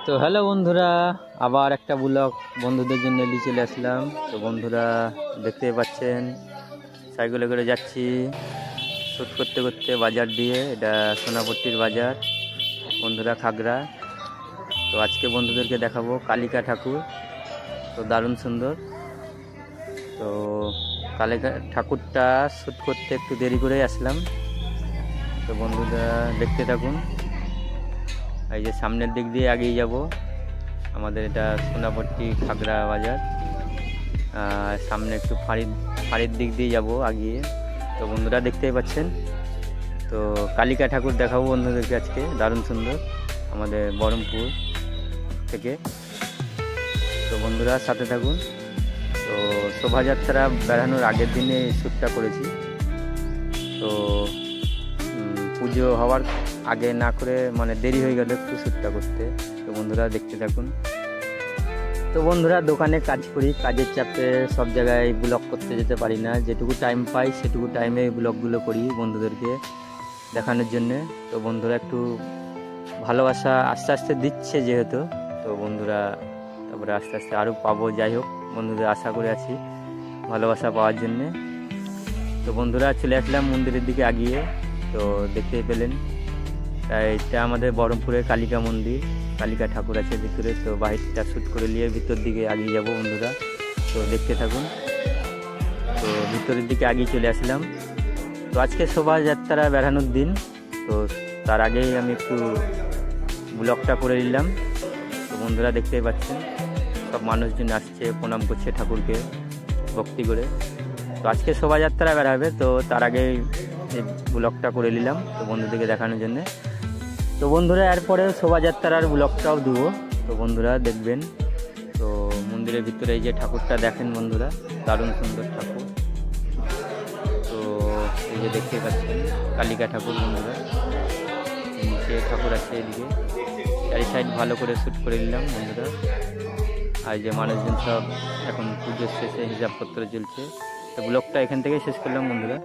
তো হ্যালো বন্ধুরা, আবার একটা ব্লগ বন্ধুদের জন্য নিয়ে চলে আসলাম। তো বন্ধুরা দেখতে পাচ্ছেন সাইকেলে করে যাচ্ছি শ্যুট করতে করতে বাজার দিয়ে। এটা সোনাপট্টির বাজার বন্ধুরা, খাগড়া। তো আজকে বন্ধুদেরকে দেখাবো কালিকা ঠাকুর। তো দারুণ সুন্দর। তো কালিকা ঠাকুরটা শ্যুট করতে একটু দেরি করেই আসলাম। তো বন্ধুরা দেখতে থাকুন। এই যে সামনের দিক দিয়ে এগিয়ে যাব, আমাদের এটা সোনাপট্টি খাগড়া বাজার। সামনে একটু ফাঁড়ির দিক দিয়ে যাব আগিয়ে। তো বন্ধুরা দেখতেই পাচ্ছেন, তো কালিকা ঠাকুর দেখাবো বন্ধুদেরকে আজকে, দারুণ সুন্দর, আমাদের বহরমপুর থেকে। তো বন্ধুরা সাথে থাকুন। তো শোভাযাত্রা বেড়ানোর আগের দিনে শ্যুটটা করেছি। তো পুজো হওয়ার আগে না করে, মানে দেরি হয়ে গেল একটু শ্যুটটা করতে। তো বন্ধুরা দেখতে থাকুন। তো বন্ধুরা দোকানে কাজ করি, কাজের চাপে সব জায়গায় ব্লগ করতে যেতে পারি না। যেটুকু টাইম পাই সেটুকু টাইমে ব্লগগুলো করি বন্ধুদেরকে দেখানোর জন্যে। তো বন্ধুরা একটু ভালোবাসা আস্তে আস্তে দিচ্ছে যেহেতু, তো বন্ধুরা তারপরে আস্তে আস্তে আরও পাবো। যাই হোক, বন্ধুদের আশা করে আছি ভালোবাসা পাওয়ার জন্যে। তো বন্ধুরা চলে আসলাম মন্দিরের দিকে আগিয়ে। তো দেখতেই পেলেন, এটা আমাদের বহরমপুরের কালিকা মন্দির, কালিকা ঠাকুর আছে ভিতরে। তো বাহিরটা শ্যুট করে নিয়ে ভিতর দিকে এগিয়ে যাব বন্ধুরা। তো দেখতে থাকুন। তো ভিতরের দিকে এগিয়ে চলে আসলাম। তো আজকে শোভাযাত্রা বেড়ানোর দিন। তো তার আগেই আমি একটু ব্লগটা করে নিলাম। তো বন্ধুরা দেখতেই পাচ্ছেন সব মানুষজন আসছে, প্রণাম করছে ঠাকুরকে ভক্তি করে। তো আজকে শোভাযাত্রা বেড়াবে, তো তার আগেই এই ব্লগটা করে নিলাম তো বন্ধুদেরকে দেখানোর জন্যে। তো বন্ধুরা এরপরে শোভাযাত্রার ব্লগটাও দেবো, তো বন্ধুরা দেখবেন। তো মন্দিরের ভিতরে এই যে ঠাকুরটা দেখেন বন্ধুরা, দারুণ সুন্দর ঠাকুর। তো এই যে দেখতে পাচ্ছেন কালিকা ঠাকুর বন্ধুরা, নিচে ঠাকুর আছে এদিকে। চারি সাইড ভালো করে শ্যুট করে নিলাম বন্ধুরা। আর যে মানুষজন সব এখন পুজোর শেষে হিসাবপত্র চলছে। তো ব্লগটা এখান থেকেই শেষ করলাম বন্ধুরা।